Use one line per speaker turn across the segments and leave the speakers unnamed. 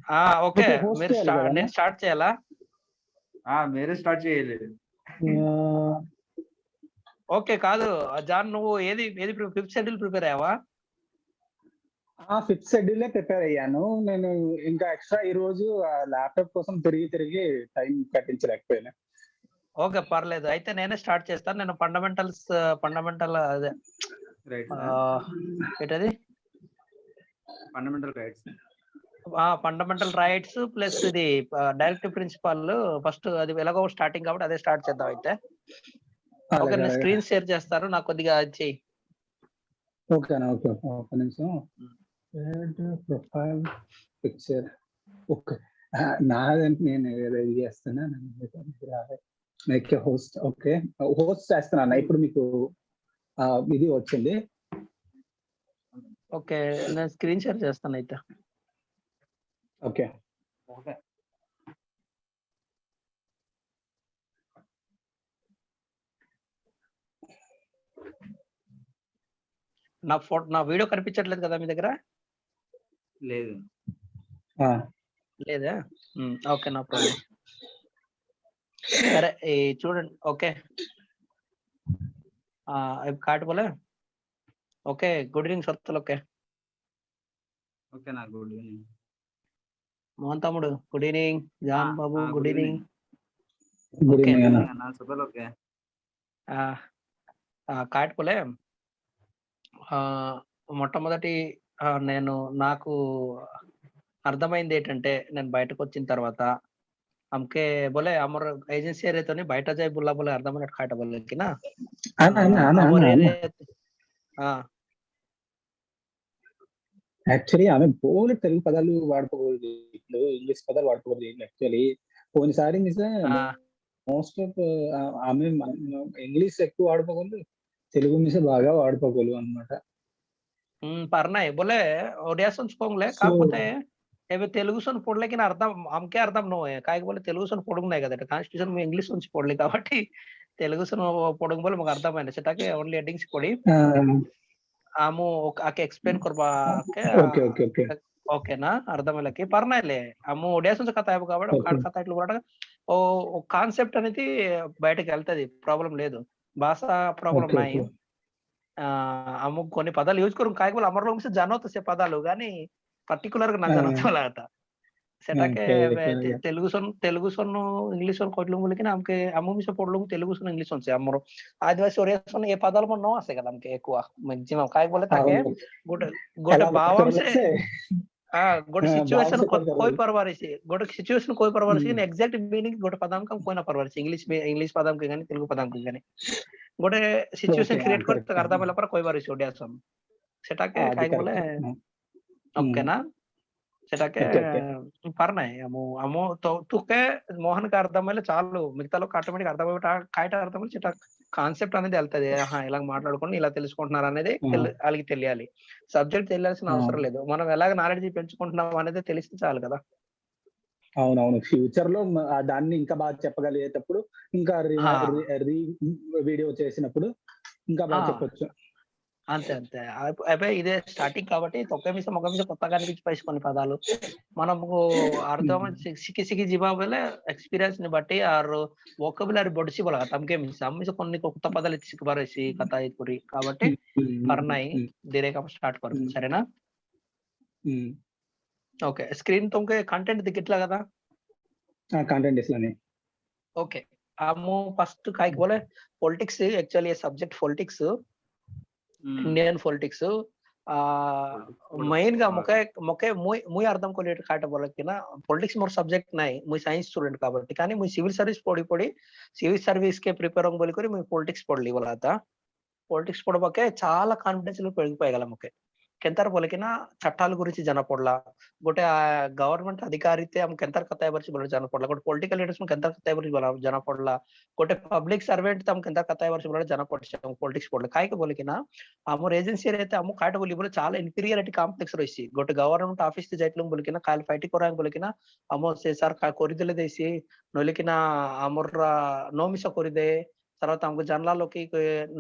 Okay.
Okay. Host
మీరు
చేయాలి కదా?
నేను స్టార్ట్ చేయాలా?
మీరే స్టార్ట్ చేయాలి.
ఓకే. కాదు జాన్, నువ్వు ఏది ఫిఫ్త్ షెడ్యూల్ ప్రిపేర్ అయ్యావా?
ఫిఫ్త్ షెడ్యూలే ప్రిపేర్ అయ్యాను. నేను ఇంకా ఎక్స్ట్రా ఈ రోజు ల్యాప్టాప్ కోసం తిరిగి టైం కట్టించలేకపోయాను.
ఓకే, పర్లేదు. అయితే నేనే స్టార్ట్ చేస్తాను. నేను ఫండమెంటల్ అదే ఏంటది ఫండమెంటల్ రైట్స్ ప్లస్ ఇది డైరెక్టివ్ ప్రిన్సిపల్ ఫస్ట్, అది ఎలాగో స్టార్టింగ్ కాబట్టి అదే స్టార్ట్ చేద్దాం అయితే. ఓకే, నేను స్క్రీన్ షేర్ చేస్తాను, నాకు కొద్దిగా చేయి.
ఓకేనా? ఓకే, ఒక నిమిషం. Profile picture. ఓకే, నాదంటే నేను రెడీ చేస్తాను. హోస్ట్. ఓకే, హోస్ట్ చేస్తున్నాను. ఇప్పుడు మీకు ఇది వచ్చింది.
ఓకే, నేను స్క్రీన్ షేర్ చేస్తాను అయితే.
ఓకే,
నా వీడియో కనిపించట్లేదు కదా మీ దగ్గర?
లేదు.
లేదా? Okay, no problem. సరే, చూడండి. ఓకే, కాట్ బోలే. ఓకే, గుడ్ ఈవినింగ్ సర్తల్. ఓకే
ఓకేనా? గుడ్ ఈవినింగ్
మోహన్ తమ్ముడు. Good evening John Babu. Good evening.
Good
okay
evening
అన్న. సూపర్. ఓకే,
కాట్ బోలే. మొట్టమొదటి నాకు అర్థమైంది ఏంటంటే, నేను బయటకు వచ్చిన తర్వాత हमके बोले हमर एजेंसी रे तो नहीं बैठा जाए बुला बोले अर्धा मिनट खाटा बोले कि ना
యాక్చువల్లీ ఆమె బోల్ తెలుగు పదాలు వాడుకోకూడదు, ఇప్పుడు ఇంగ్లీష్ పదాలు వాడుకోకూడదు. యాక్చువల్లీ పోయినసారి మోస్ట్ ఆఫ్ ఆమె ఇంగ్లీష్ ఎక్కువ వాడుకోకూడదు, తెలుగు మిస బాగా వాడుకోకూడదు అనమాట.
పర్నాయి బోలే ఒడియా సంచుకోంగ్లే, కాకపోతే ଏବେ తెలుగు సొన్ పొడలేకిన అర్థం అమ్కే అర్థం నో కాయకి బోలే తెలుగు సొన్ పొడుగున్నాయి కదా కాన్స్టిట్యూషన్ में इंग्लिश నుంచి పొడలే కాబట్టి తెలుగు సొన్ పొడుగు బోలే మాకు అర్థమైంది సెటాకి ఓన్లీ హెడ్డింగ్స్ పొడి ఆము ఆకే ఎక్స్ప్లెయిన్ करबा के
ఓకే ఓకే ఓకే
ఓకేనా అర్థమలకి పర్నాయిలే అమ్ము ఒడియా సొన్ కథ అయిపో కాబట్టి ఒక కథ ఇట్లా కూడా ఓ కాన్సెప్ట్ అనేది బయటకి వెళ్తది, ప్రాబ్లం లేదు, భాష ప్రాబ్లం నాయి. అమ్ము కొన్ని పదాలు యూజ్ కరు కాయకి బోలే అమర్ లోग से जानो तो से పదాలు గాని पर्टिकुलर గా నా జనతల आता सेटा के तेलुगु सोन इंग्लिश सोन कोटलुंग बोले कि ना हमके अमु से पढ़लुंग तेलुगु सोन इंग्लिश सोन से हमरो आदिवासी ओरिया सोन ये पदाल मन नो आसे కదా हमके ఎక్కువ मैक्सिमम काय बोले ताके गोटे भावम से गोटे सिचुएशन कोई परवारिसी गोटे सिचुएशन कोई परवारिसी इन एग्जैक्ट मीनिंग गोटे पदम का कोई ना परवारिसी इंग्लिश पदम के गानी तेलुगु पदम के गानी गोटे सिचुएशन क्रिएट करते करदा बेला पर कोई बारिसी ओडिया सोन सेटा के काय बोले ओके ना సెటాకే పర్నాయి అమో తుకే మోహన్ కి అర్థమయ్యే చాలు, మిగతాలో ఆటోమేటిక్ అర్థమయ్యే కాయట అర్థమయ్యే చెట కాన్సెప్ట్ అనేది వెళ్తది. ఇలా మాట్లాడుకొని ఇలా తెలుసుకుంటున్నారు అనేది వాళ్ళకి తెలియాలి. సబ్జెక్ట్ తెలియాల్సిన అవసరం లేదు, మనం ఎలాగ నాలెడ్జ్ పెంచుకుంటున్నాం అనేది తెలిస్తే చాలు కదా.
అవునవును, ఫ్యూచర్ లో దాన్ని ఇంకా బాగా చెప్పగలిగేటప్పుడు, ఇంకా వీడియో చేసినప్పుడు ఇంకా బాగా చెప్పొచ్చు.
అంతే అంతే అయిపోయి ఇదే స్టార్టింగ్ కాబట్టి తొక్క మిస మొక్క మిస కొత్తగా అనిపించి కొన్ని పదాలు మనము అర్థం సికి జీవా బోలే ఎక్స్పీరియన్స్ ని బట్టి ఆర్ వొకబులరీ బొడిసి బోల తమకే మిస కొన్ని కొత్త పదాలు సిక్ బారేసి కథ ఇపురి కాబట్టి పర్నాయి ధీరే కా స్టార్ట్ కరు సరేనా. ఓకే, స్క్రీన్ तुमके కంటెంట్ దిగిట్లా కదా?
కంటెంట్ ఇట్లానే.
ఓకే, అమ్ము ఫస్ట్ కాయకి బోలే पॉलिटिक्स एक्चुअली ये subject politics Indian politics main గా మొకే ముయ్ అర్థం collate Kata బోలకినా politics more subject नाही, मुई साइंस स्टूडेंट కాబట్టి కానీ मुई सिविल सर्विस पढ़ी सिविल सर्विस के प्रिपेयर होंग बोली मुई पॉलिटिक्स पढ़ली बोला था. पॉलिटिक्स पढ़बके చాలా కాన్ఫిడెన్స్ లో పెరిగిపోయగలం. ఓకే, ಕೆಂತರ बोलकिನ ಚಟ್ಟಾల గురించి ಜನಪಡಲ गोटे गवर्नमेंट अधिकारी थे हम केंतर कताय बरसी बोले जनपडला गोटे पॉलिटिकल लीडर्स में केंतर कताय बरसी बोला जनपडला गोटे पब्लिक सर्वेंट थे हम केंतर कताय बरसी बोले जनपडछ पॉलिटिक्स पडले काय के बोले कि ना हमर एजेंसी रहते हम काट बोली बोले చాలా इन्फीरियरिटी कांप्लेक्स रहिसी गोटे गवर्नमेंट ऑफिस थे जाइतलुम बोले कि ना काल फाइट कराय बोले कि ना हम से सर का कोरिदेले देसी नले कि ना हमर नो मिस कोरिदे తర్వాత हमको जानला लोकी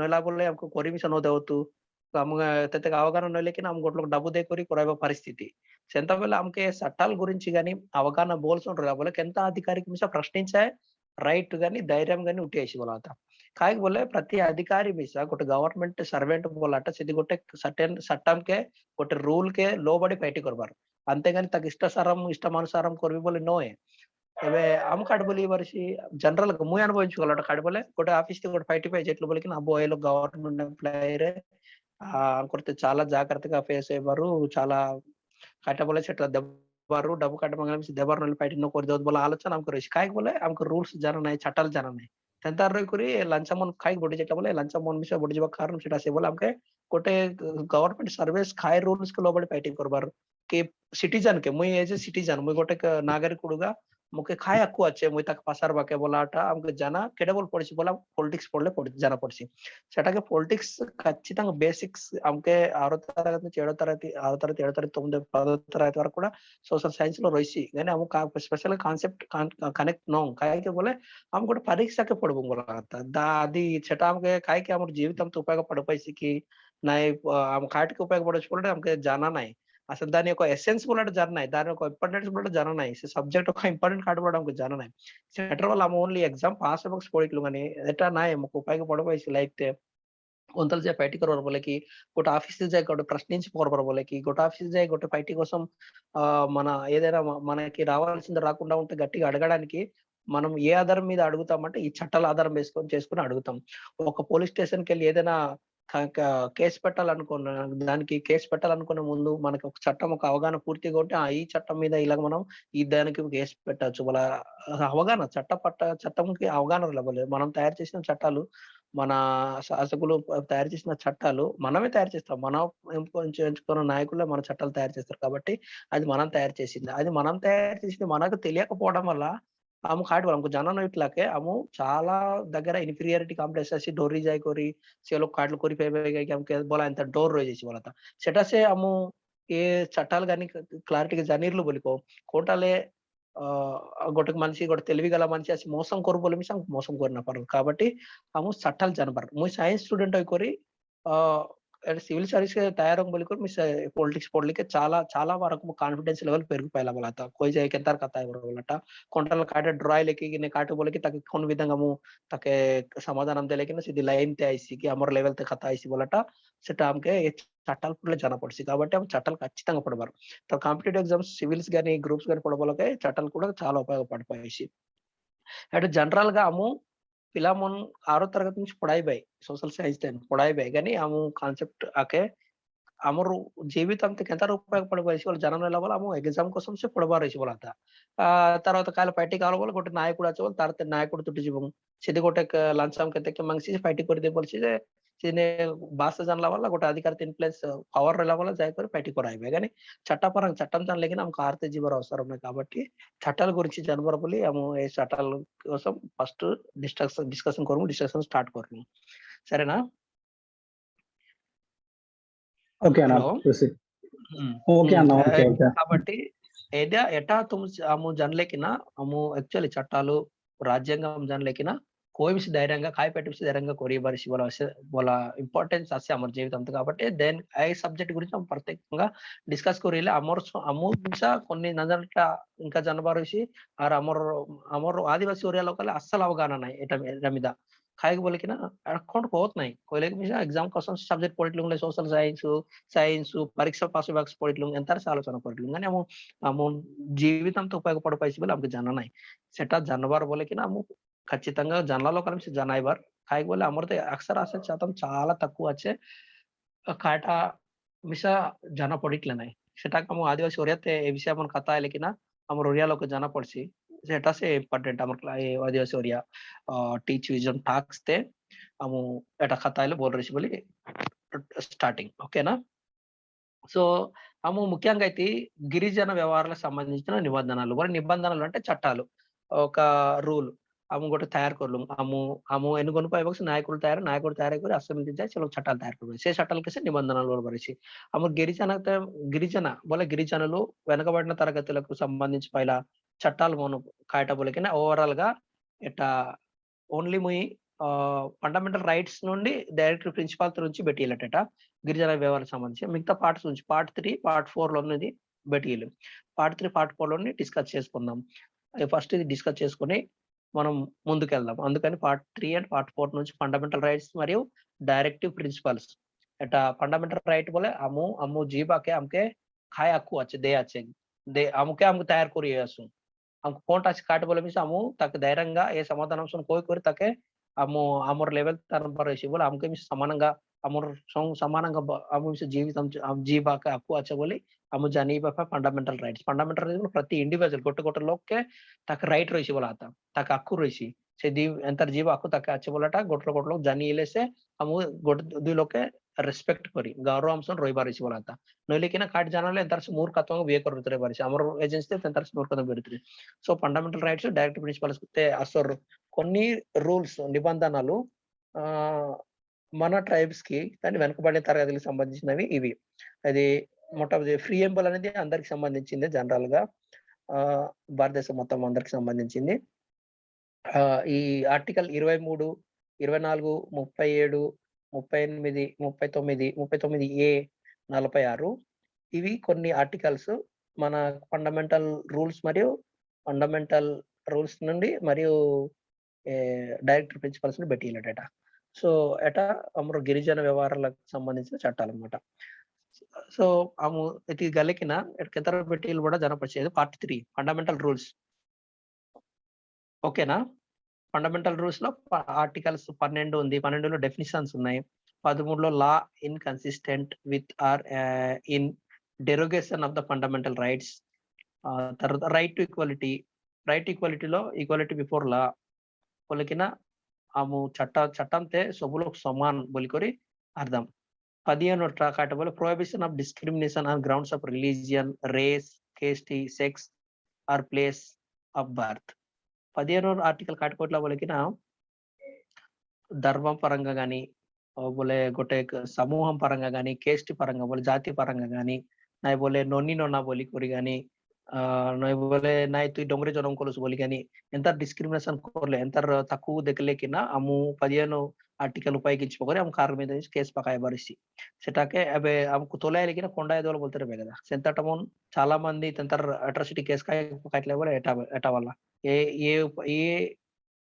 नला बोले हमको कोरी मिस नो देवतु तेते అవగాహన ఉన్నోళ్ళకి लेकिन हम गोटलोग डब्बू देकोरी कोराइबा పరిస్థితి సెంతబెల్ల ఆమెకి చట్టాల గురించి గాని అవగాహన బోల్సొండ్రు बोले ఎంత అధికారికి మిస ప్రశ్నించే రైట్ గాని ధైర్యం గాని उठेसी बोलाता काहे बोले प्रति अधिकारी मिसा गोटे गवर्नमेंट सर्वेंट बोलाटा सिद्धि गोटे सर्टेन सट्टम के गोटे रूल के लोबड़ी पैटी करबार अंते गानी तक इष्टानुसारम करबी बोले नो है एबे आम काट बोली वर्षी जनरल मुई अनुभविंचुगलट काट बोले गोटे ఆఫీస్ కి गोटे 55 చెట్లు बोले कि అబ్బో ఏలో గవర్నమెంట్ ఎంప్లాయీ రే కొడితే చాలా జాగ్రత్తగా ఫేస్ అయ్యారు చాలా काटा बोले सेटा देबारू डब्बू काटा मंगल देबार नल पाइटी नो कर दो बोला आलोचना हमको रही काहे बोले हमको रूल्स जाना नहीं चट्टाल जाना नहीं तेंतार रे करी लंचमन खाई बोडी जेटा बोले लंचमन मिसे बोडी जबा कारण सेटा से बोला हमके कोटे गवर्नमेंट सर्विस खाई रूल्स के लोबडी पाइटी करबार के सिटीजन के मुई एज ए सिटीजन मुई गोटे नागरिक उडुगा मुके खाय हक्कु अच्छे मुई तक पासार बाके बोलाटा हमके जाना केडेबल पड़सी बोला पॉलिटिक्स पड़ले जाना पड़सी सेटाके पॉलिटिक्स ఖచ్చితంగా బేసిక్స్ हमके 6వ తరగతి నుంచి 7వ తరగతి 6వ తరగతి 7వ తరగతి 9వ 10వ తరగతి వరకు కూడా सोशल साइंस లో रहिसी गाने हम स्पेशल कांसेप्ट कनेक्ट नो काहे के बोले हम गोटे परीक्षा के पढ़बो बोला दादी सेटा हमके काहे के हमर जीवितम तो उपयोग पड़ पैसी कि नाही हम काट के उपयोग पड़छ बोले हमके जाना नाही అసలు దాని యొక్క ఎసెన్స్ కూడా జానా नाही దాని యొక్క ఇంపార్టెన్స్ కూడా జానా नाही సబ్జెక్ట్ ఒక ఇంపార్టెంట్ కాట్ కూడా हमको जाना नहीं सेटर वाला हम ओनली एग्जाम पास बक्स पढ़ितलु गानी एटा नाही हमको उपयोग पड़बैसी लाइक ते कोंतल से पैटी करवर बोले कि गोटे ఆఫీస్ जाय गोटे ప్రశ్నించి పోరబర बोले कि गोटे ఆఫీస్ जाय गोटे पैटी కోసం మన ఏదైనా మనకి రావాల్సింది రాకుండా ఉంటే గట్టిగా అడగడానికి మనం ఏ ఆధారం మీద అడుగుతామంటే ఈ చట్టాల ఆధారం చేసుకొని అడుగుతాం ఒక పోలీస్ స్టేషన్ కి వెళ్ళి ఏదైనా కేసు పెట్టాలనుకున్న దానికి కేసు పెట్టాలనుకునే ముందు మనకి ఒక చట్టం ఒక అవగాహన పూర్తిగా ఉంటే ఈ చట్టం మీద ఇలా మనం ఈ దానికి కేసు పెట్టచ్చు వాళ్ళ అవగాహన చట్టంకి అవగాహన లెవెల్ మనం తయారు చేసిన చట్టాలు మన శాసకులు తయారు చేసిన చట్టాలు మనమే తయారు చేస్తాం మనం ఎంచుకున్న నాయకులే మన చట్టాలు తయారు చేస్తారు కాబట్టి అది మనం తయారు చేసింది అది మనం తయారు చేసింది మనకు తెలియకపోవడం వల్ల हम खाट हमको जाना नहीं इतला के हम చాలా దగ్గర ఇన్ఫీరియారిటీ కాంప్లెక్స్ আছে డోరీ जाय कोरी से लोग काटल कोरी पे कि हमके बोला ఎంత డోర్ रोय जैसी बोला था सेटा से हम ये చట్టాలు గాని క్లారిటీగా జానిర్లు बोलिको కోటాలే गोटे మనిషి गोटे తెలివి గల మనిషి আছে మోసం కొరు बोले मिसा మోసం కొరిన పర్ కాబట్టి हम చట్టాలు జానబర్ मुई साइंस स्टूडेंट होय कोरी सिविल सर्विस के तैयार बोली कर मिस पॉलिटिक्स पढ़ के చాలా వరకు కాన్ఫిడెన్స్ లెవెల్ పెరిగిపోయేలా बोला था कोई जाय के अंतर कथा है बोलटा कोंटल काटे ड्राई लेके ने काटे बोले कि ताकि कोन विधंगा मु ताके समाधान देले कि सीधी लाइन ते आईसी कि हमर लेवल ते कथा आईसी बोलटा सेटा हमके చట్టాలు పడలే జాన పడిసి కాబట్టి हम చట్టాలు ఖచ్చితంగా పడబారు तो కాంపిటేటివ్ ఎగ్జామ్స్ సివిల్స్ గాని గ్రూప్స్ గాని పడబోలకే చట్టాలు కూడా చాలా ఉపయోగపడతాయి అంటే జనరల్ గా हम पिला मन 6వ తరగతి నుంచి पढ़ाई बाय सोशल साइंस ते पढ़ाई बाय गानी हम कांसेप्ट आके हमर జీవితం కి ఎంత ఉపయోగపడబోయేసి వాళ్ళ జనం లెవెల్ हम एग्जाम కోసం से पढ़बारेसी बोला था తర్వాత కాల पैटी काल बोले गोटे नायकुడు আছে बोले तारते नायकुడు तुटी जीवन सीधे गोटे लंचम के तक मंगसी पैटी कर दे बोलसी जे सीने भाषा जानला वाला गोटे अधिकार इन्फ्लुएंस पवर रहला वाला जाय कर पैटी कराइबे गानी చట్టపరంగా చట్టం జానలేకిన हमको ఆర్తే జీవర అవసరం లేదు కాబట్టి చట్టాల గురించి జనవర बोली हम ఏ చట్టాల కోసం ఫస్ట్ డిస్కషన్ కరుము డిస్కషన్ స్టార్ట్ కరుము సరేనా
ఓకే అన్న ప్రొసీడ్ ఓకే అన్న ఓకే ఓకే
కాబట్టి ఏదా ఎటా तुम हम जानलेकिना हम एक्चुअली చట్టాలు రాజ్యాంగం जानलेकिना कोई भी ధైర్యంగా కాయ పెట్టి ధైర్యంగా కోరి బరిసి बोला ఇంపార్టెన్స్ আছে আমার జీవితంతో కాబట్టి దెన్ ఐ సబ్జెక్ట్ గురించి हम ప్రత్యేకంగా డిస్కస్ కొరిలే అమర్ మిసా కొన్ని నజరట ఇంకా జనబారుసి ఆర్ అమర్ ఆదివాసీ ఒరియా లోకల్ అస్సలు అవగాహన नाही एटा మీద खाए बोले कि ना अकाउंट होत नहीं कोई मिसा एग्जाम కోసం సబ్జెక్ట్ పడిట్లుంగే సోషల్ సైన్స్ పరీక్ష పాస్ బాక్స్ పడిట్లుంగే ఎంతర ఆలోచన పడిట్లుంగే కానీ हम జీవితంతో ఉపయోగపడపైసి बोले हमको जाना नहीं सेटा जानवर बोले कि ना हम ఖచ్చితంగా జనాల్లో కలిసి జనాయిబార్ కాయ बोले అమర్తే అక్షర ఆసక్తి శాతం చాలా తక్కువ వచ్చే కాటా మిసా జన పడిట్లే नाही सेटा हम आदिवासी ओरियाते ए विषय मन कथा है लेकिन हमर ओरिया लोग जाना पड़सी सेटा से इम्पोर्टेंट हमर आदिवासी ओरिया टीच विजन टास्क ते हम एटा कथा है बोल रही बोली स्टार्टिंग ओकेना సో हम ముఖ్యంగా అయితే గిరిజన వ్యవహారాలకు సంబంధించిన నిబంధనలు మరి నిబంధనలు అంటే చట్టాలు ఒక రూల్ हम गोटे तैयार करलु हम एनुगोन पाइबक्स नायकुడు तैयार कर असेंबली जाय चलो చట్టాలు తయారు करबे से చట్టాల కేసే నిబంధనలు బరిసి हम గిరిజన बोले గిరిజనులు వెనకబడిన తరగతులకు సంబంధించి పైలా చట్టాలు మనం కాయట बोले कि ओवरऑल గా एटा ओनली मुई ఫండమెంటల్ రైట్స్ నుండి డైరెక్ట్ ప్రిన్సిపాల్ నుంచి పెట్టియలట గిరిజన వ్యవహారాలకు సంబంధించి. మిగతా పార్ట్స్ నుంచి పార్ట్ 3, పార్ట్ 4లో ఉన్నది పెట్టియలు. పార్ట్ 3, పార్ట్ 4లోని డిస్కస్ చేసుకుందాం. ఫస్ట్ ఇది డిస్కస్ చేసుకొని మనం ముందుకెళ్దాం. అందుకని పార్ట్ 3 అండ్ పార్ట్ 4 నుంచి ఫండమెంటల్ రైట్స్ మరియు डायरेक्टिव प्रिंसिपल्स एटा फंडामेंटल राइट बोले हमू जीवा के हमके खाए हक्कु अच्छे दे हमके हमको तैयार करी असु हमको कोण टाच काट बोले मिस हमू तक धैर्यंगा ए समाधान सुन कोई कोरी तके हमू अमर लेवल तन पर रेसी बोले हमके मिस समानंगा अमर संग समानंगा हमू मिस जीवितम हम जीवा के हक्कु अच्छे बोली हमू जानी बा फंडामेंटल राइट्स प्रति इंडिविजुअल गोटे गोटे लोग के तक राइट रेसी बोला आता तक हक्कु रेसी से दी अंतर जीव हक्कु तक अच्छे बोलाटा गोटे गोटे लोग जानी ले से हम गोटे दुई लोग के रेस्पेक्ट करी गौरव हमसन रोई बारिसी बोलाता नोले किना काट जानाले अंतर से मूर्खत्व वे करुतरे बारिसी अमर एजेंसी ते अंतर से मूर्खत्व बेरुतरे सो फंडामेंटल राइट्स डायरेक्ट प्रिंसिपल्स ते असर కొన్ని రూల్స్ నిబంధనలు మన ట్రైబ్స్ కి దాని వెనుకబడిన తరగతులకు సంబంధించినవి ఇవి. అది మొట్టమొదటి ఫ్రీ ఎంబల్ అనేది అందరికి సంబంధించింది జనరల్ గా భారతదేశం మొత్తం అందరికి సంబంధించింది. ఈ ఆర్టికల్ 23, 24, 37, 38, 39, 39A, 46 ఇవి కొన్ని ఆర్టికల్స్ మన ఫండమెంటల్ రూల్స్ మరియు ఫండమెంటల్ రూల్స్ నుండి మరియు డైరెక్ట్ ప్రిన్సిపల్స్ ని పెట్టియలట. సో ఎట అమరు గిరిజన వ్యవహారాలకు సంబంధించిన చట్టాలు అన్నమాట. సో అము ఇది గలికిన కింద పెట్టియలు కూడా జనపరిచేది పార్ట్ 3 ఫండమెంటల్ రూల్స్. ఓకేనా? ఫండమెంటల్ రూల్స్ లో ఆర్టికల్స్ 12 ఉంది. 12లో డెఫినిషన్స్ ఉన్నాయి. 13లో law inconsistent with or in derogation of the fundamental rights. తర్వాత రైట్ టు ఈక్వాలిటీలో ఈక్వాలిటీ బిఫోర్ లా बोलिकिन आमु चट्टंते सब लोग समान बोलिकोरी अर्थम. 15 काट बोले prohibition of discrimination on grounds of religion, race, caste, sex or place of birth. 15 article काटकोटला बोलिकिन धर्मం పరంగా గాని बोले गोटे समूहం పరంగా గాని కేస్ట్ పరంగా बोले జాతి పరంగా గాని నాయ बोले నోని నోనా बोलिकोरी గాని नाही बोले नाही तू डोंगरे जनम कोलस बोली కానీ ఎంత డిస్క్రిమినేషన్ కోర్లే ఎంత తక్కువ దెకలేకినా అము 15 ఆర్టికల్ ఉపయోగించుకొని हम कार మీద కేసు పకాయ బరిసి సెటాకే అబే हमको తోలాయ లేకినా కొండ ఐదోల బోల్తారే బేగదా సెంతటమోన్ చాలా మంది తంతర్ అట్రాసిటీ కేసు కాయ పకాయట్లే बोले ఎటా వల్ల ఏ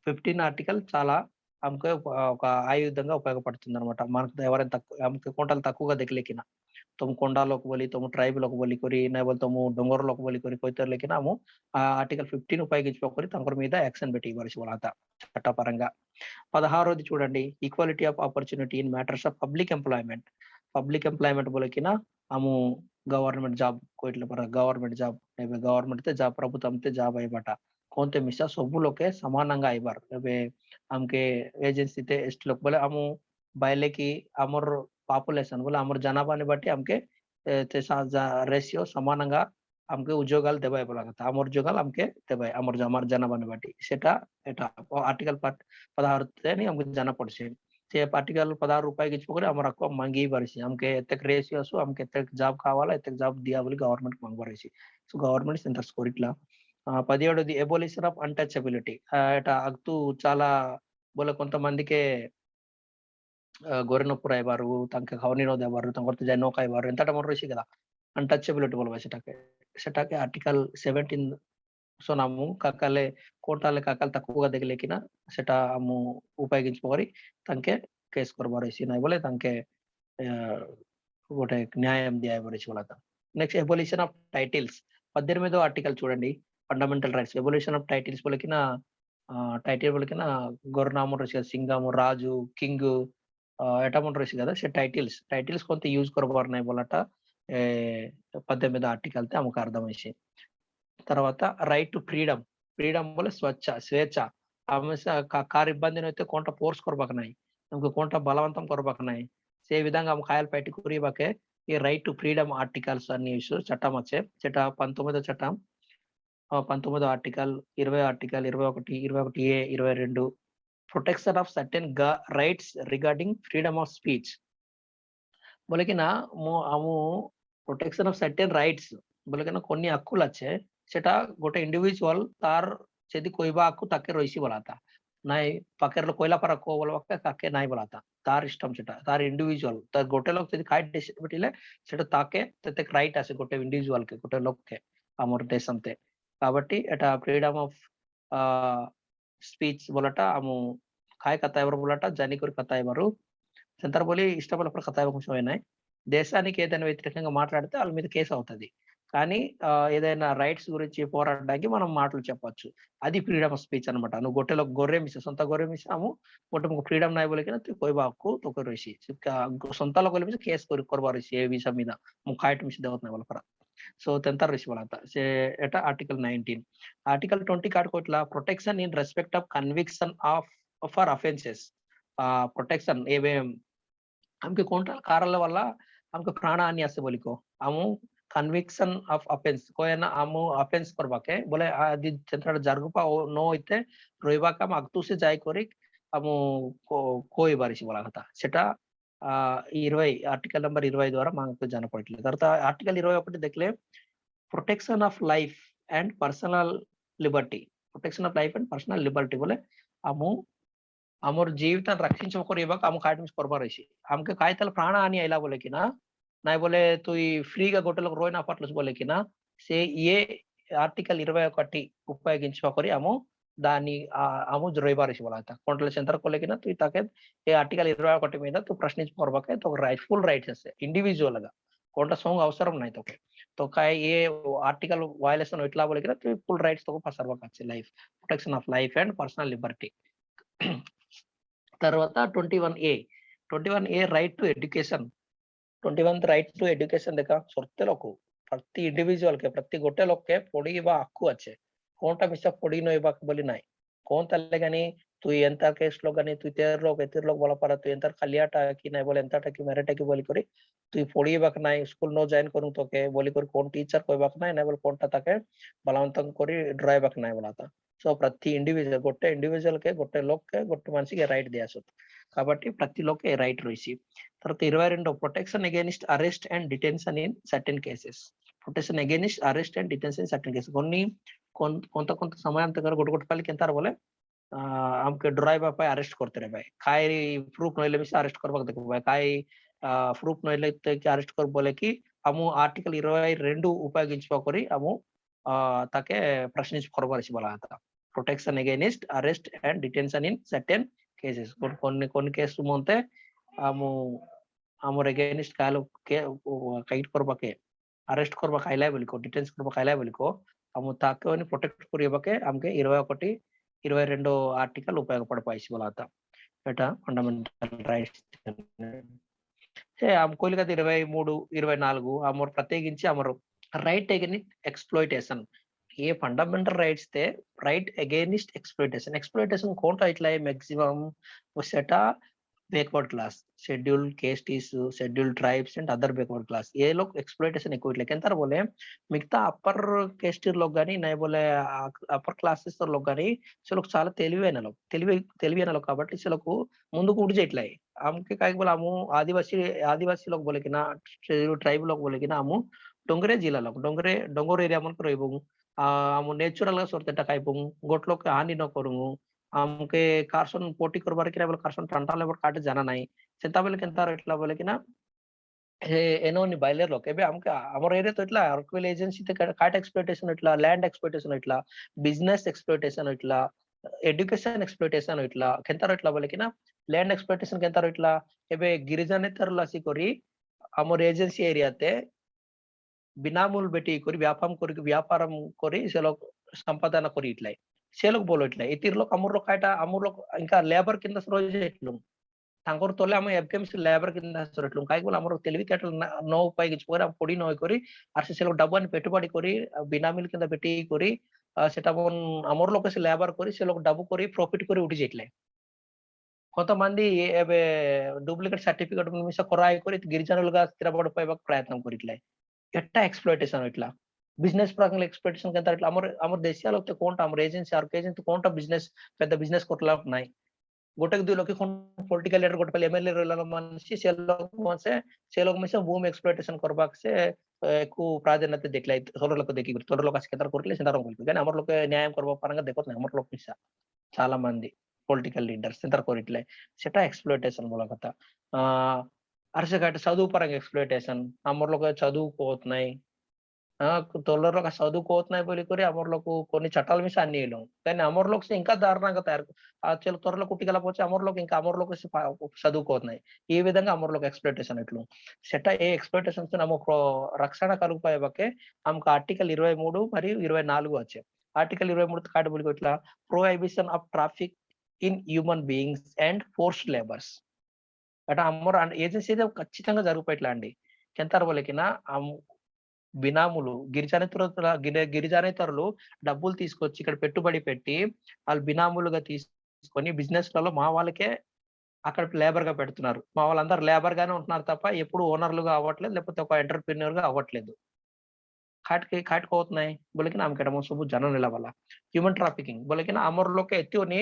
15 ఆర్టికల్ చాలా हमको ఒక ఆయుధంగా ఉపయోగపడుతుందన్నమాట. మనకు ఎవరైనా తక్కువ हमको కొండలు తక్కువగా దెకలేకినా तुम कोंडा लोग बोली तुम ट्राइब लोग बोली कोरी ना बोल तुम डोंगर लोग बोली कोरी कोई तर लेकिन हम आर्टिकल 15 ఉపయోగించుకొని తంగర మీద యాక్షన్ పెట్టి ఇవ్వాల్సి వాళ్ళ చట్టపరంగా. 16ది చూడండి equality of opportunity in matters of public employment बोलकिना हम गवर्नमेंट जॉब कोइटले पर गवर्नमेंट जॉब एबे गवर्नमेंट ते जॉब ప్రభుత్వం ते जॉब అయిబట कोनते मिसा सब लोग के समानंगा आइबार एबे हमके एजेंसी ते एस्ट लोग बोले हम बायले की अमर పాపులేషన్ बोले अमर జనాభాని బట్టి हमके రేషియో సమానంగా हमके ఉద్యోగాలు దేబాయి బోలాగత అమర్ ఉద్యోగాలు हमके దేబాయి అమర్ జనాభాని బట్టి सेटा एटा आर्टिकल 16 तेनी हमके जाना पड़से से आर्टिकल 16 ఉపయోగించుకొని अमर को मांगी बरसी हमके एतक రేషియోస్ हमके एतक జాబ్ కావాలా एतक జాబ్ दिया बोली गवर्नमेंट मांग बरसी సో గవర్నమెంట్ సెంటర్స్ కోరిట్లా. 17ది ఎబోలిషన్ ఆఫ్ అన్‌టచబిలిటీ ఎట అగ్తు చాలా बोले కొంతమందికే गोरेनपुर आइबारू तंके खवनी नो देबारू तंगरते जाय नो काइबारू ಎಂತಟ ಮರ್ರಿಸಿ ಗದ ಅನ್‌ಟಚಬಿಲಿಟಿ बोलबा सेटाके आर्टिकल 17 సో నాము కాకలే కోటాలే కాకల తక్కువగా దెగలేకిన సెటా అము ఉపయోగించుకొని తంకే కేసు కొరబారేసి నై बोले తంకే ఒకటే న్యాయం దియాబరేసి వాళ్ళత. నెక్స్ట్ ఎబోలిషన్ ఆఫ్ టైటిల్స్ 18వ ఆర్టికల్ చూడండి fundamental rights abolition of titles बोलकिन टाइटल बोलकिन गोरनामु रसी सिंगम राजू किंग एटा मन रसी కదా से टाइटल्स కొంత యూజ్ కొరబార్ నై बोलట 18వ ఆర్టికల్ తే हमको అర్థమైసి. తర్వాత రైట్ టు ఫ్రీడమ్ बोले స్వేచ్ఛ हमेशा कार इब्बंदी नैते कोंटा फोर्स करबाक नाही हमको कोंटा बलवंतम करबाक नाही से विधंगा हम खायल पैटी कुरीबाके ఈ రైట్ టు ఫ్రీడమ్ ఆర్టికల్స్ అన్ని ఇష్యూ చట్టం వచ్చే సెట 19వ చట్టం 19వ article 20 article 21 21A 22 protection of certain rights regarding freedom of speech बोलकिन हमू प्रोटेक्शन ऑफ सर्टेन राइट्स बोलकिन కొన్ని హక్కులు వచ్చే सेटा गोटे इंडिविजुअल तार यदि कोई बा हक्कु ताके रहीसी बोलाता ନାଇଁ ପାଖରେ କୋଇଲା ପାରା କୋ ବୋଲ ତାକେ ନାଇଁ ବୋଲାତା ତାର ଇଷ୍ଟମ ସେଟା ତାର ଇଣ୍ଡିଭିଜୁଆଲ ତ ଗୋଟେ ଲୋକ ଯଦି ଖାଇ ବିଟିଲେ ସେଟା ତାକେ ତେତେ ରାଇଟ୍ ଆସେ ଗୋଟେ ଇଣ୍ଡିଭିଜୁଆଲ କେ ଗୋଟେ ଲୋକ ଆମର దేశంతే కాబట్టి এটা ఫ్రీడమ్ ఆఫ్ స్పీచ్ బోలట అము కాయ కథాయబరు బోలట జాని కొరి కథాయబరు సెంటర్ బోలి ఇష్టపడ కథాయబ కొంచెం అయినాయి దేశానికి ఏదైనా వ్యతిరేకంగా మాట్లాడితే వాళ్ళ మీద కేసు అవుతుంది కానీ ఏదైనా రైట్స్ గురించి పోరాడడానికి మనం మాటలు చెప్పొచ్చు అది ఫ్రీడమ్ ఆఫ్ స్పీచ్ అనమాట నువ్వు గొట్టెలో గొర్రె మిసి సొంత గొర్రె మిసాము ଗୋଟେ ମୁକୁ ଫ୍ରିଡମ ନାହିଁ ବୋଲିକିନା ତୁ କହିବାକୁ ତୋକେ ରହିଛି ସନ୍ତା ଲୋକ ମିଶି କେସ୍ କରବାର ଅଛି ଏ ବିଷୟ మీద ମୁଁ ଖାଇଟ ମିଶି ଦେବତ ନାହିଁ ବୋଲ సో తెంత రిసి బోలాత సే ఎటా ఆర్టికల్ 19 ఆర్టికల్ 20 కాడ్ కోట్లా protection in respect of conviction of for offences protection ఏవే हमके कोणता काराల వల్ల हमको प्राण हानि आसे बोलिको हमु कन्विक्शन ऑफ ऑफेंस कोयना हमु ऑफेंस करबाके बोले आदि चंद्र जरगपा नो इते रोइबा का मागतु से जाय करी हमु कोई बारिश बोला था सेटा 20 आर्टिकल नंबर 20 ద్వారా మనకు జనపడట్లేదు తర్వాత ఆర్టికల్ 21 देखले protection of life and personal liberty protection of life and personal liberty बोले हमु ଆମର ଜୀବିତ ରକ୍ଷିଛ କରିବାକୁ ଆମ କାଟ ମିସ୍ କରବାର ଅଛି ଆମକେ କାଇତାଲ ପ୍ରାଣ ହାନି ଆଇଲା ବୋଲେ କିନା ନାଇଁ ବୋଲେ ତୁଇ ఫ్రీ గా ଗୋଟେ ଲୋକ రోయి నా పట్లస్ बोले किना से ये ఆర్టికల్ 21 ఉపయోగించువ କରି ଆମ దాని ଆମ రోయిబార్ ఇసి बोला था कंट्रोल सेंटर को लेकिन तू ताके ये ఆర్టికల్ 21 మీద तू ప్రశ్నించ కొరబకే तो राइट फुल राइट्स আছে इंडिविजुअल గా కొంట సోంగ్ అవసరం नाही तोके तो काय ये ఆర్టికల్ వయలేషన్ ఇట్లా बोले किना तू फुल राइट्स तो పసర్వక আছে life protection of life and personal liberty తర్వాత 21A right to education 21 right to education देखा सोते लोग प्रति इंडिविजुअल के प्रति गोटे लोग के पढ़ीबा हक्कु अच्छे कोनटा मिसा पढ़ी नइबा बोली नाइ कोन तले गानी तू एंतर केस लोग गानी तू एतिर लोग बोला पारा तू एंतर खालियाटा कि नाइ बोले एंतरटा कि मेरेटा कि बोली करी तू पढ़ीबा के नाइ स्कूल नो जॉइन करू तो के बोली करी कोन टीचर कहबा के नाइ बोले कोनटा ताके बलवंतन करी ड्राइबा के नाइ बोलाता సో ప్రతి ఇండివిజువల్ కే గొట్టే లోక్ కే గొట్టే మనిషికి రైట్ దియాసొత్ కాబట్టి ప్రతి లోక్ ఏ రైట్ రోయిసి తర్వాత 22 protection against arrest and detention in certain cases protection against arrest and detention in certain cases కొన్ని కొంత సమయాంతకర ଗୋଟେ ପାଲି କେନ୍ତାର ବୋଲେ हमके ड्राइवर पे अरेस्ट करते रहे भाई काई प्रूफ नइले मिसे अरेस्ट करबा देखो भाई काई प्रूफ नइले के अरेस्ट कर बोले कि हम आर्टिकल 22 ఉపయోగించువ କରି हम ताके प्रश्निंच करबार अछि बोला था protection against arrest and detention in certain cases कोन केस मोंते हमर अगेंस्ट कालो के काइट करबा के अरेस्ट करबा खाइला बोली को डिटेंस करबा खाइला बोली को हम ताके ओनी प्रोटेक्ट करिबा के हमके 21 22 आर्टिकल ఉపయోగపడపాయిసి बोला था एटा फंडामेंटल राइट्स से हम कोलिकता 23 24 हमर प्रत्येकिंచి हमर राइट अगेंस्ट एक्सप्लॉइटेशन ये फंडामेंटल राइट्स थे राइट अगेंस्ट एक्सप्लॉइटेशन कौन सा इतला है मैक्सिमम वो सेटा backward class scheduled castes scheduled tribes and other backward class ये लोग एक्सप्लॉइटेशन ఎక్కువ ఇట్లా ఎంతర बोले మిగతా అప్పర్ కేస్ట్ లోग గాని నై बोले అప్పర్ క్లాసెస్ లోग గాని से लोग చాలా తెలివైన लोग కాబట్టి से लोग ముందుకు ఉడి చేయట్లే हमके काय बोला हम आदिवासी लोग बोले कि ना ट्राइब लोग बोले कि ना हम डोंगरे जिला लोग डोंगर एरिया मन रहिबो हम नेचुरल గా सोरतेटा खाइबो गोट लोग के हानि न करू हमके कार्सन पोटी करबार कि बोले कार्सन टंटा लेबर काटे जाना नाही सेता बोले केंता इतला बोले कि ना एनो नि बाइलर लोग एबे हमके हमर एरिया तो इतला आर्किवल एजेंसी ते काट एक्सप्लॉइटेशन इतला लैंड एक्सप्लॉइटेशन इतला बिजनेस एक्सप्लॉइटेशन इतला एजुकेशन एक्सप्लॉइटेशन इतला केंता इतला बोले कि ना लैंड एक्सप्लॉइटेशन केंता इतला एबे गिरिजनेतर लासी करी हमर एजेंसी एरिया ते बिनामूल बेटी करी व्यापारम करी से लोग संपादन करी इतला से लोग बोलो इतला इतिर लोग अमर लोग इनका लेबर किंद रोजे इतलु तांकर तोले हम एफकेएमसी लेबर किंद सरटलु काई बोल अमर తెలివి కేటలు నో ఉపయోగించుకొని పొడి నో కరి আর से लोग डब्बानी పెట్టుబడి करी बिनामिल किंद बेटी करी सेटा अमर लोग से लेबर करी से लोग डब्बू करी प्रॉफिट करी उठी जाइतले కొంతమంది एबे डुप्लिकेट सर्टिफिकेट मिसा कराई करी గిరిజనులుగా స్థిరపడి పోయే ప్రయత్నం కరిట్లే ఎట్టా ఎక్స్‌ప్లాయిటేషన్ ఇట్లా బిజినెస్ పరంగా ఎక్స్‌ప్లాయిటేషన్ కంత ఇట్లా అమర్ దేశాలు అయితే కోంట అమర్ ఏజెన్సీ కోంట బిజినెస్ పెద్ద బిజినెస్ కొట్లా ఉన్నాయి गोटे दुई लोग पॉलिटिकल लीडर गोटे एमएलए रहला मानसी से लोग में से भूमि एक्सप्लॉइटेशन करबा से को प्राधान्यता देखला तोर लोग देखि तोर लोग केतर करले सेदार बोलते गानी हमर लोग न्याय करबा पరంగా देखत नहीं हमर लोग मिसा చాలా మంది పొలిటికల్ లీడర్స్ సెంటర్ కోరిట్లే సెటా ఎక్స్‌ప్లోయిటేషన్ మూల కథ. అరసగట్టు చదువు పరంగా ఎక్స్‌ప్లోయిటేషన్ ଆମର ଲୋକ చదువుకోతున్నాయి. తొలిలో చదువుకోతున్నాయి బోలిକରି ଆମର ଲୋକ కొన్ని చట్టాలు మిస్ అన్నియడం. కానీ ଆମର ଲୋକ ఇంకా దారుణంగా తయారు త్వరలో కుట్టిగలపోతే ଆମର ଲୋକ ఇంకా ଆମର ଲୋକ చదువుకోతున్నాయి. ఈ విధంగా ଆମର ଲୋକ ఎక్స్‌ప్లోయిటేషన్ ఇట్లు. సెటా ఏ ఎక్స్‌ప్లోయిటేషన్స్ నమకు రక్షణ కలుగుపాయబకే ఆమెకు ఆర్టికల్ 23 మరియు 24 వచ్చాయి. ఆర్టికల్ 23 కాటి బోలికొట్లా prohibition of traffic in human beings and forced labours. అట అమ్మరు ఏజెన్సీ ఖచ్చితంగా జరుగుతాయిట్లా అండి. ఎంతర వలకిన బినాములు గిరిజనేతరులు డబ్బులు తీసుకొచ్చి ఇక్కడ పెట్టుబడి పెట్టి వాళ్ళు బినాములుగా తీసుకొని బిజినెస్‌లలో మా వాళ్ళకే అక్కడ లేబర్‌గా పెడుతున్నారు. మా వాళ్ళందరూ లేబర్‌గానే ఉంటున్నారు తప్ప ఎప్పుడు ఓనర్‌లుగా అవ్వట్లేదు. లేకపోతే ఒక ఎంటర్‌ప్రెన్యూర్‌గా అవ్వట్లేదు. खाट को नहीं बोले कि नाम केटा सब जन नेला वाला ह्यूमन ट्राफिकिंग बोले कि ना अमर लोग के एत्तिओनी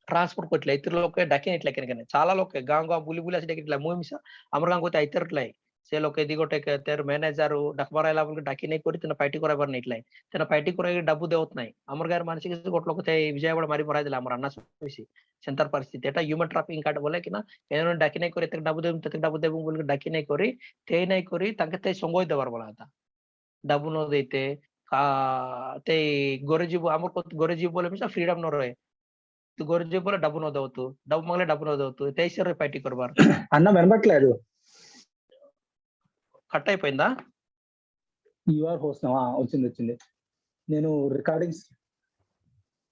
ट्रांसपोर्ट कोटले इतर लोग के डाके इట్లా केने చాలా लोग के गांव गांव बुली बुली से इట్లా मूवी मिसा अमर गांव को इतरట్లై से लोग के दिगोटे के तेर मैनेजर डकबरायला बोल डाकी नहीं कोरी तना पार्टी कोरा बरने इట్లై तना पार्टी कोरा డబ్బు देवతున్నాయి अमर गार मानसिक गोटलोक ते विजयवाड़ा मारी मरादिला अमर अन्न सोसी सेंटर परिस्थिति एटा ह्यूमन ट्राफिकिंग काट बोले कि ना एनो डाकी नहीं कोरी तक डబ్బు देबू बोल के डाकी नहीं कोरी ते नहीं कोरी तंगते संगोय दवर बोला था डबु नो देते ते गोरेजीबो अमर को गोरेजीबो बोले मिसा फ्रीडम नो रहे तो गोरेजीबो बोले डबु नो दवतु डबु मंगले डबु नो दवतु तेईसर पार्टी करबार
అన్న వినబట్లేదు.
కట్ అయిపోయిందా?
యూఆర్ హోస్ట్ వచ్చింది. నేను రికార్డింగ్స్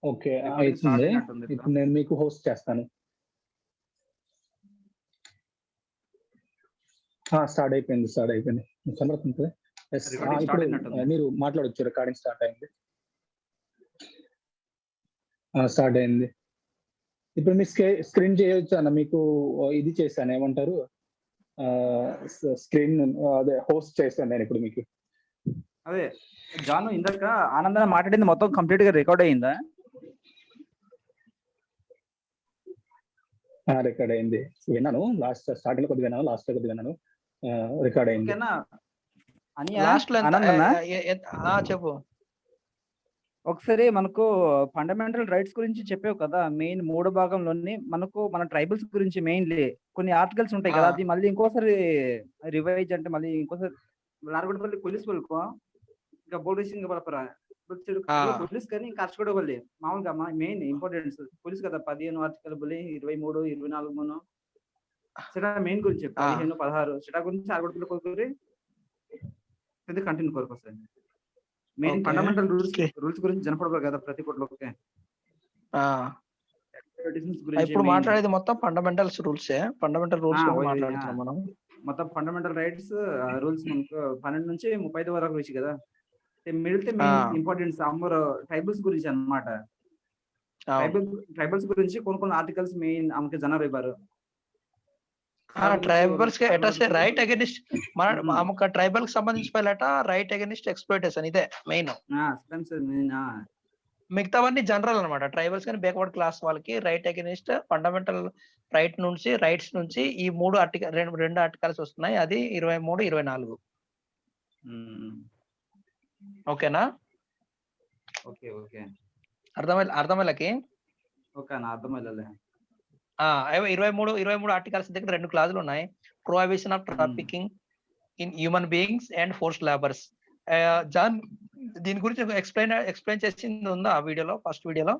ఓకే
స్టార్ట్
అవుతుంది.
అయినట్టుంది కదా.
ఇప్పుడు నేను మీకు హోస్ట్ చేస్తాను. స్టార్ట్ అయిపోయింది. కనబడుతుంది కదా? Yes.
Recording start
ఇప్పుడు
అయినట్టుంది.
మీరు మాట్లాడొచ్చు. రికార్డింగ్ స్టార్ట్ అయింది. స్టార్ట్ అయింది. ఇప్పుడు మీ స్క్రీన్ చేయొచ్చు అన్న. మీకు ఇది చేశాను, ఏమంటారు, స్క్రీన్ అదే హోస్ట్ చేశాను నేను ఇప్పుడు మీకు.
అదే జాను ఇందాక ఆనందన మాట్లాడింది మొత్తం కంప్లీట్ గా రికార్డ్ అయిందా?
రికార్డ్ అయింది. విన్నాను. లాస్ట్ స్టార్టింగ్ లో కొద్దిగా విన్నాను, లాస్ట్ లో కొద్దిగా విన్నాను. రికార్డ్ అయింది.
ఓకేనా అని
లాస్ట్ లో
ఆనందన
చెప్పు.
ఒకసారి మనకు ఫండమెంటల్ రైట్స్ గురించి చెప్పావు కదా, మెయిన్ 3 భాగంలోని మనకు మన ట్రైబల్స్ గురించి మెయిన్లీ కొన్ని ఆర్టికల్స్ ఉంటాయి కదా, అది మళ్ళీ ఇంకోసారి రివైజ్ అంటే మళ్ళీ ఇంకోసారి నార్గొండపల్లి పోలీస్ వాళ్ళకు ఇంకా పోలీసింగ్ బలపరా పోలీస్ కానీ ఇంకా అర్చ కూడా బల్లి మామూలుగా మెయిన్ ఇంపార్టెన్స్ పోలీస్ కదా 15 ఆర్టికల్ బలి 23 24 సెటా మెయిన్ గురించి 15 16 సెటా గురించి ఆర్గొండపల్లి కోరుకోరి కంటిన్యూ కోరుకోసారి మెయిన్ ఫండమెంటల్ రూల్స్ గురించి జనపడరు కదా ప్రతి కోట్లోకే.
ఇప్పుడు మాట్లాడేది మొత్తం ఫండమెంటల్స్ రూల్స్ మాట్లాడుతున్నాం మనం.
మొత్తం ఫండమెంటల్ రైట్స్ రూల్స్ మనకు 12 నుంచి 35 వరకు రీచ్ కదా. మిడిల్ మెయిన్ ఇంపార్టెన్స్ అమ్మర్ ట్రైబల్స్ గురించి అన్నమాట. ట్రైబల్స్ గురించి కొన్ని ఆర్టికల్స్ మెయిన్ ఆమెకి జనరల్ ఇవ్వరు.
ట్రైబల్స్ కి ఎట్లా రైట్ అగైనిస్ట్ మన ట్రైబల్ కి సంబంధించి పైలట రైట్ అగైనిస్ట్ ఎక్స్‌ప్లోయిటేషన్ ఇదే మెయిన్. మిగతావన్నీ జనరల్ అన్నమాట. ట్రైబల్స్ కానీ బ్యాక్వర్డ్ క్లాస్ వాళ్ళకి రైట్ అగైనిస్ట్ ఫండమెంటల్ రైట్స్ నుంచి ఈ 3 ఆర్టికల్ రెండు ఆర్టికల్స్ వస్తున్నాయి. అది 23 24. ఓకేనా?
ఓకే
అర్థమైలకి?
ఓకే నా అర్థమైలే.
23 ఆర్టికల్స్ దగ్గర 2 క్లాజులు ఉన్నాయి. Prohibition of trafficking in human beings and forced labours. జాన్ దీని గురించి ఎక్స్ప్లెయిన్ చేసింది ఉందా ఆ వీడియోలో, ఫస్ట్ వీడియోలో?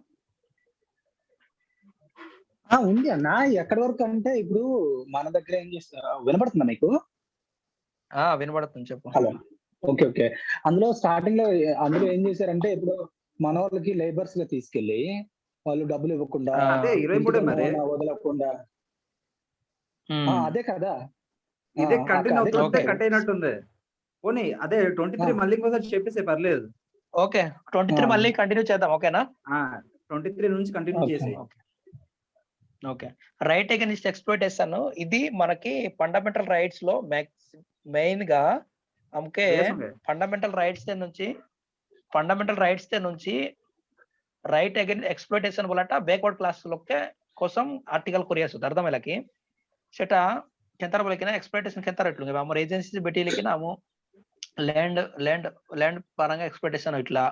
ఉంది అన్న. ఎక్కడి వరకు అంటే ఇప్పుడు మన దగ్గర ఏం చేస్తారు, వినపడుతుందా మీకు?
వినపడుతుంది, చెప్పు.
హలో. ఓకే. అందులో స్టార్టింగ్ లో ఏం చేశారంటే, ఇప్పుడు మన వాళ్ళకి లేబర్స్ గా తీసుకెళ్లి వాళ్ళు డబ్బులు ఇవ్వకుండా వదలకుండా, అదే కదా,
ఇదే కంటిన్యూ కట్ అయినట్టుంది. పోనీ అదే 23 మళ్ళీ ఇంకోసారి చెప్పేసే పర్లేదు.
ఓకే 23 మళ్ళీ కంటిన్యూ చేద్దాం. ఓకేనా?
23 నుంచి కంటిన్యూ చేసి.
ఓకే. రైట్ అగైనిస్ట్ ఎక్స్‌ప్లోయిటేషన్ ఇది మనకి ఫండమెంటల్ రైట్స్ లో మెయిన్ గా हमके ఫండమెంటల్ రైట్స్ నుంచి राइट अगेन एक्सप्लॉइटेशन बोलाटा बैकवर्ड क्लास लोग के कोसम आर्टिकल कोरिया सुत अर्थमैलकी सेटा केंतर बोले कि ना एक्सप्लॉइटेशन केंतर इट्लुंगे हमर एजेंसी बेटी लेकिन हम लैंड పరంగా ఎక్స్‌ప్లోయిటేషన్ ఇట్లా,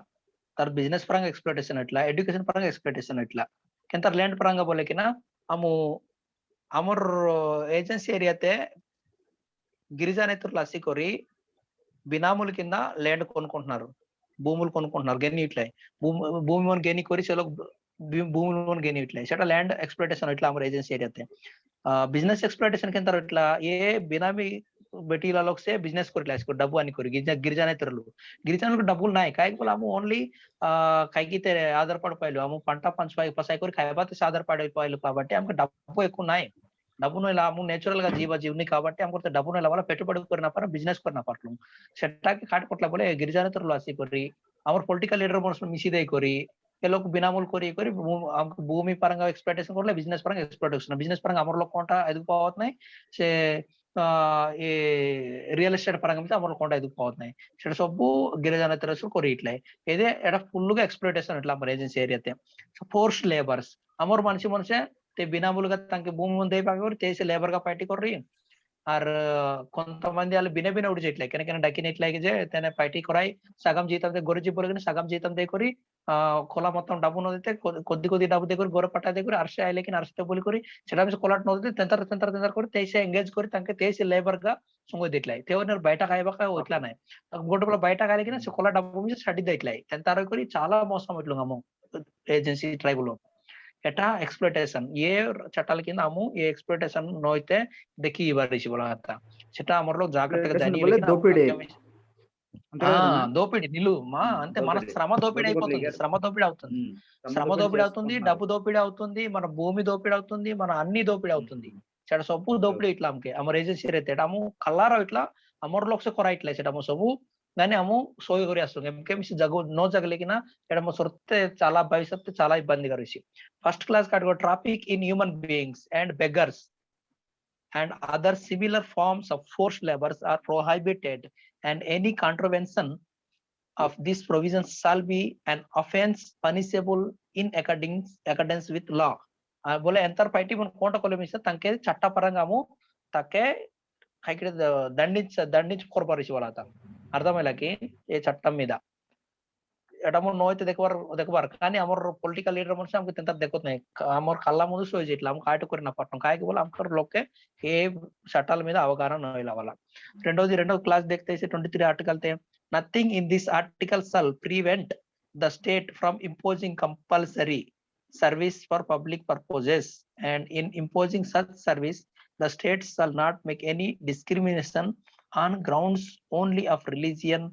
तर बिजनेस పరంగా ఎక్స్‌ప్లోయిటేషన్ ఇట్లా, ఎడ్యుకేషన్ పరంగా ఎక్స్‌ప్లోయిటేషన్ ఇట్లా. केंतर लैंड परंगा बोले कि ना हमू अमर एजेंसी एरियाते గిరిజనేతరులు అసికొరి బినాముల కింద ల్యాండ్ కొనుక్కుంటున్నారు, భూములు కొనుక్కుంటున్నారు, గెని ఇట్లా భూమి గెని కొరి చలో భూమి గెని ఇట్లా సెట ల్యాండ్ ఎక్స్‌ప్లోయిటేషన్ ఇట్లా అమర్ एजेंसी एरियाते बिजनेस एक्सप्लॉइटेशन के अंतर इट्ला ये बिनामी बेटीला लोग से बिजनेस कोरिला इसको डब्बू आणि कोरी గిరిజనేతరులు గిరిజనులకు డబ్బులు నాయి కాయకు పోల అము ఓన్లీ కైకితే ఆధారపడిపోయారు అము పంట పసాయి కోరి ఖైబాతే ఆధారపడిపోయారు కాబట్టి ఆమెకు డబ్బు ఎక్కువ నాయి డబ్బును ఇలా అము నేచురల్ గా జీవని కాబట్టి ఆమెకు డబ్బును ఇలా వల్ల పెట్టుబడి కొరిన పర బిజినెస్ కొరిన పట్ల సెట్టాకి కాటకొట్ల పోలే గిరిజనేతరులు ఆసి కొరి అమర్ పొలిటికల్ లీడర్ మనసు మిసిదే కొరి ये लोग बिनामूल कोरी भूमि परंगा एक्सप्लॉइटेशन कोरले बिजनेस परंगा एक्सप्लॉइटेशन बिजनेस परंगा अमर लोग कोंटा एदुकोवत नाही से ये रियल एस्टेट परंगा मिते अमर कोंटा एदुकोवत नाही सेट सबु गिरिजनेतरसु कोरी इट्ला इदे एडा फुल गा एक्सप्लॉइटेशन इट्ला अमर एजेंसी एरियाते सो फोर्स्ड लेबर्स अमर मनसे ते बिनामूल गा तंके भूमि ಮುಂದೆ ಬಾಗೋರು ತೇಸೆ ಲೇಬರ್ गा पार्टी कोर्री और కొంతమంది వాళ్ళు బినే బినే ఉడి చేయట్లే కెనకెన డకిన ఇట్లాగే జే తనే పార్టీ కొరాయి సగం జీతం దే గొరజి బొలగని సగం జీతం దే కొరి కోలా మొత్తం డబ్బు నోదితే కొద్ది కొద్ది డబ్బు దే కొరి గొర పట్టా దే కొరి అర్ష ఐలేకిన అర్ష బొలి కొరి సెడా మిస్ కోలాట్ నోదితే తెంతర్ కొరి తేసే ఎంగేజ్ కొరి తంకే తేసే లేబర్ గా సంగో दिట్లై తేవనర్ బయట కాయబక ఇట్లా నాయ్ గొడబల బయట కాలికిన కోలా డబ్బు మిస్ స్టడీ दिట్లై తెంతర్ కొరి చాలా మోసం ఇట్లుంగము ఏజెన్సీ ట్రైబుల్ एटा एक्सप्लॉइटेशन ये चट्टाल किंद आमु ये एक्सप्लॉइटेशन नोइते देखी इबारिशी बोला था सेटा अमर लोग जाग्रतగా जानी
बोले దోపిడీ
దోపిడీ నిలు మా అంటే మన శ్రమ దోపిడీ అయిపోతుంది శ్రమ దోపిడీ అవుతుంది శ్రమ దోపిడీ అవుతుంది డబ్బు దోపిడీ అవుతుంది మన భూమి దోపిడీ అవుతుంది మన అన్ని దోపిడీ అవుతుంది सेटा सबु దోపిడీ ఇట్లా हमके अमर एजेंसी रहते एटा हमु कल्लारा इट्ला अमर लोग से कोरा इट्ला सेटा हमु सबु गाने हमु सोय करी आसतो एमके मिस जगो नो जगले किना एटा हमु सोरते చాలా భవిష్యత్తు చాలా ఇబ్బందిగా రుచి ఫస్ట్ క్లాస్ కాటగో traffic in human beings and beggars and other similar forms of forced labors are prohibited and any contravention of this provision shall be an offense punishable in accordance with law बोले ఎంతర్ పైటి మన కోట కొలమిస తంకే చట్టపరంగాము తకే కైకిడ దండించ కొరపరిచి వాళ్ళ అర్థమైలకి ఏ చట్టం మీద एटा मोर नोइते देखबार कानी हमर political leader मनसे हमके तेंतर देखत नाही हमर कल्ला मुदु सोय जितला हम काट कोरी ना पटन काय के बोला हमकर लोग के ए शटल మీద అవగాహన నోయిలా వాళ్ళ రెండో క్లాస్ देखते से 23 आर्टिकल थे nothing in this article shall prevent the state from imposing compulsory service for public purposes and in imposing such service the state shall not make any discrimination on grounds only of religion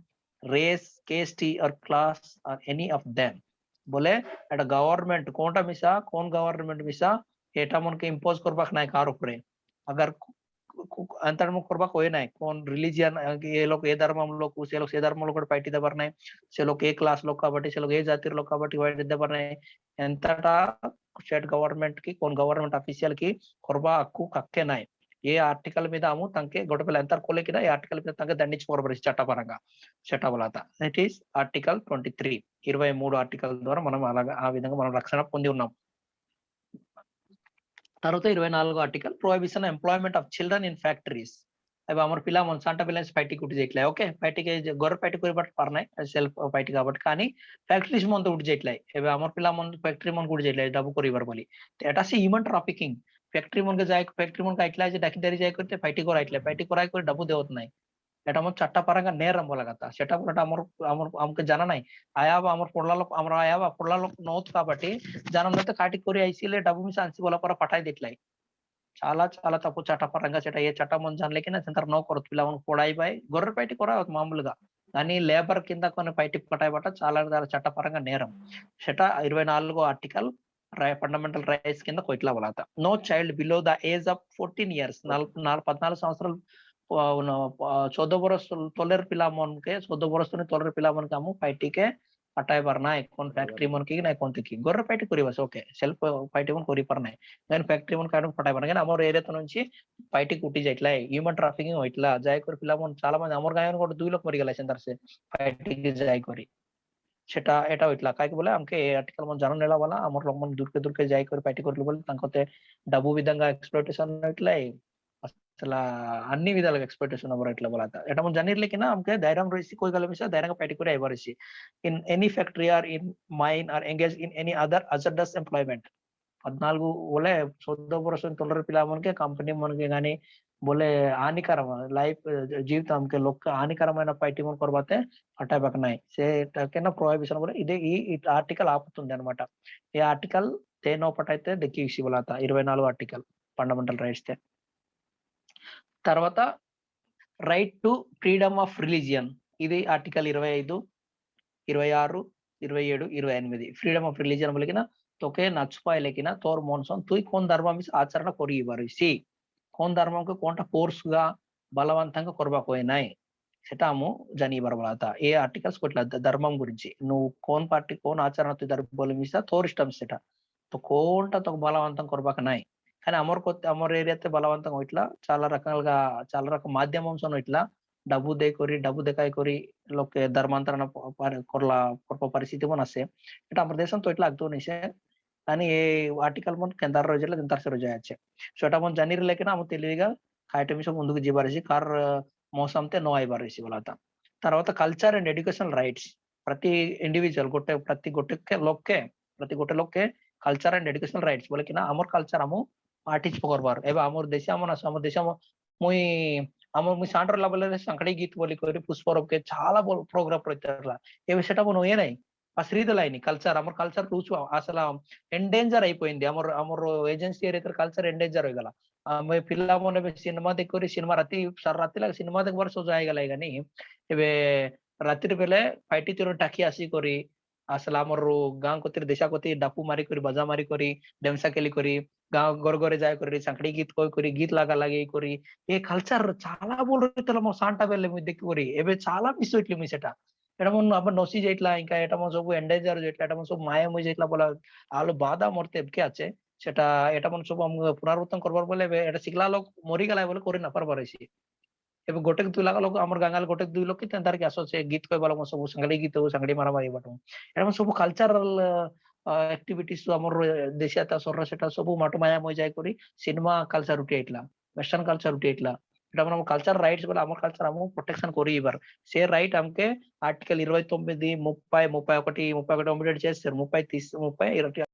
race caste or class or any of them बोले एटा government कोनटा मिसा कौन government मिसा एटा मन के impose करबाक नाही car ऊपर अगर अंतर मुख करबाक होय नाही कौन रिलीजियन ये लोग ए धर्म लोग से लोग से धर्म लोग पार्टी दबर नाही से लोग ए क्लास लोग కాబట్టి से लोग ए जातिर लोग కాబట్టి वाइड दबर नाही ఎంతటా స్టేట్ గవర్నమెంట్ కి कोन गवर्नमेंट ऑफिशियल की करबा हक्कु कक्के नाही ఏ ఆర్టికల్ మీద ఆము తంకే గొడపల ఎంతర్ కోలేకిన ఈ ఆర్టికల్ మీద తంకే దండించుకోబడి చట్టపరంగా చట్టబలత దట్ ఈస్ ఆర్టికల్ 23 23 ఆర్టికల్ ద్వారా మనం అలాగా ఆ విధంగా మనం రక్షణ పొంది ఉన్నాం తర్వాత 24 article prohibition employment of children in factories अब हमर पिला मन सांटा बिलेंस पार्टी कुटी जेटलाय ओके पार्टी के गोर पार्टी कोई बट परनाय सेल्फ पार्टी కాబట్టి కానీ ఫ్యాక్టరీస్ मन तो उठ जेटलाय अब हमर पिला मन फैक्ट्री मन कुटी जेटलाय डबु करिवर बोली एटा से ह्यूमन ट्रैफिकिंग फैक्ट्री मन के जाय फैक्ट्री मन का इटला जे डाकिदारी जाय करते पार्टी कराय कोई डबु देवत नाही एटा मन चट्टापरंगा नेरम बोलागता सेटा बोलटा हमर हमके जाना नाही आयाबा हमर पोडला लोग हमरा आयाबा पोडला लोग नोत కాబట్టి जानम त काटी कोरी आइसिले डबु मिस आंसी बोला पर पटाई देटलाय చాలా చాలా తప్పు చట్టపరంగా సెట ఏ చట్టం ఉంచాలేకి నా సెంటర్ నో కొరత పిల్ల ఉన్ కొడాయి బై గొర్రె పైటి కొరా మామూలుగా కానీ లేబర్ కింద కొన్ని పైటి పటాయి బట చాలా చట్టపరంగా నేరం సెట 24 ఆర్టికల్ ఫండమెంటల్ రైట్స్ కింద కొయిట్లా బలాత no child below the age of 14 years 14 సంవత్సరాలు 14 बरस तोलेर पिला मन के 14 बरस तोलेर पिला मन कामु पाइटी के हटाई पर ना कोन फैक्ट्री मन की ना कोन की गोर पाइटी करी बस ओके सेल्फ पाइटी मन करी पर नाही देन फैक्ट्री मन काडू फटाई पर కానీ అమర్ ఏరియా నుంచి पाइटी कुटी जाइटला హ్యూమన్ ట్రాఫికింగ్ होइटला जाय कर पिला मन చాలా మంది అమర్ గాయन को 2 लोग मरी गेला सेंटर से पाइटी के जाय करी সেটা এটা হইতলা কাই বলে আমকে এই আর্টিকেল মন জানো নেলা वाला अमर लोग मन दूर के जाय कर पाइटी करली बोले तांकोते डबू विधंगा एक्सप्लॉइटेशन होइटला అసలా అన్ని విధాలుగా ఎక్స్‌ప్లాయిటేషన్ అమర్ ఇట్లా బలాత ఎట మనం జనిర్లేకినా हमके धैर्य रहिसी कोई गल मिसा धैर्य का पार्टी करे आइबरसी इन एनी फैक्ट्री और इन माइन और engage in any other hazardous employment 14 ବୋଲେ 14% ତଳର ପିଲାମାନକେ కంపెనీ మనకి గాని ବୋଲେ హానికరం లైఫ్ జీవితంకి లొక్క హానికరమైన పైటి మనం కొరబాతే హటాబక్ నాయి సేటకెన ప్రొహిబిషన్ కూడా ఇదే ఈ ఆర్టికల్ ఆపుతుంది అన్నమాట. ఈ ఆర్టికల్ తేనో పటైతే దెక్కిసి బోలాతా 24 ఆర్టికల్ ఫండమెంటల్ రైట్స్ తే. తర్వాత right to freedom of religion ఇది ఆర్టికల్ 25, 26, 27, 28 ಫ್ರೀಡಮ್ ಆಫ್ ರಿಲಿಜನ್ ಬಲಿಗಿನ তোকে নচপাইলেকিনা তোর মনসন তুই কোন ধর্ম মিস আচরণ করিবারিসি কোন ধর্মকে কোনটা ফোর্স గా బలవంతంగా కొరబాకోయి নাই সেটা আমু জানিবার বলাতা ఏ ఆర్టికల్స్ కొట్ల ధర్మం గురించి నువ్వు కోన్ పార్టీ కోన్ ఆచరణ তুই ধর্ম বলে মিসা তোর ইష్టం সেটা তো కోনটা তোকে బలవంతం కొరబాక নাই కానీ అమర్ ఏరియాতে బలవంతంగా ఇట్లా చాలా రకం మాధ్యమంతో ఇట్లా డబ్బు దేకాయి కొరి লোকে ধর্মান্তরণ করবা పరిస్థితి মন আছে এটা আমার দেশন তো ইটলা আগতো নিছে కానీ ఏ ఆర్టికల్ మన కింద రోజుల్లో ఇంతర్సే రోజు అయ్యే సో এটা మన জানির లేకినా అమ్మ తెలివిగా కాయటమిషం ముందుకు జీబారేసి కార్ మోసంతే నో అయిబారేసి బోలాతా. తర్వాత కల్చర్ అండ్ ఎడ్యుకేషనల్ రైట్స్ ప్రతి ఇండివిజువల్ ప్రతి గొట్టే లోకే కల్చర్ అండ్ ఎడ్యుకేషనల్ రైట్స్ బోలకినా అమర్ కల్చర్ అము పాటించుకోరబారు এবার আমার দেশে আমার দেশে মুই মুই সান্ডর লাবলে সংকড়ি গীত বলি করি পুষ্পরবকে చాలా ప్రోగ్రామ్ ప్రొయితర్లా ఏ విషయట మనం ఏనై ఆ శ్రీదలైని కల్చర్ అమర్ కల్చర్ రూచు అసలు ఎండేంజర్ అయిపోయింది అమర్ ఏజెన్సీ ఏరియాకి కల్చర్ ఎండేంజర్ ಹೋಗಲ್ಲ मैं पिल्ला मोने सिनेमा देखोरी सिनेमा राती राती लगा सिनेमा देख बार सोजा आएगा गानी एबे रातिर बेले फाइटी तिरो टाकी आसी करी అసలు আমার গাঁ কতির দেশা কতি ডাপু মারি করি বাজা মারি করি ডেমসা কেলি করি গাঁ গরে যায় করি సంకడి గీత్ করি గీత్ లాగా লাগি করি ఏ కల్చర్ చాలా బోల్ రైతల మో సాంటా బెల్లె మీ দেখি করি এবে చాలా మిస్ হইতলি মি সেটা এটা মন আবার নসি যাইতলা ఇంకా এটা মন সব ఎండేంజర్ যাইতলা এটা মন সব মায়া মই যাইতলা বলা আলো বাদা মরতে এবকে আছে সেটা এটা মন সব পুনরাবর্তন করবার বলে এটা শিখলা লোক মরি গেলাই বলে করে না পারবার আইছি ଏବେ ଗୋଟେ ଦୁଇ ଲାଖ ଲୋକ ଆମର ଗାଁଗାଲ ଗୋଟେ 2 ଲୋକ କି ତାର ଆସ ସେ ଗୀତ କହିବା ଲୋକ ସବୁ ସାଙ୍ଗଡି ଗୀତ ସାଙ୍ଗଡି ମାରାମାରି ବାଟ ଏଟା ସବୁ କଲଚରାଲ ଆକ୍ଟିଭିଟିସ୍ ଆମର ଦେଶିଆତା ସର ସେଟା ସବୁ ମାଟ ମାୟା ମଇ ଯାଇ କରି ସିନେମା କଲଚର ଉଠି ଆଇtla वेस्टर्न कल्चर उठी आइtla এটা మనం కల్చర్ రైట్స్ বলে আমার కల్చర్ আমু ప్రొటెక్షన్ కొరి ఇవ్వరు సే రైట్ আমকে ఆర్టికల్ 29 30 31 31 కంప్లీట్ చేస్తారు 30 30 30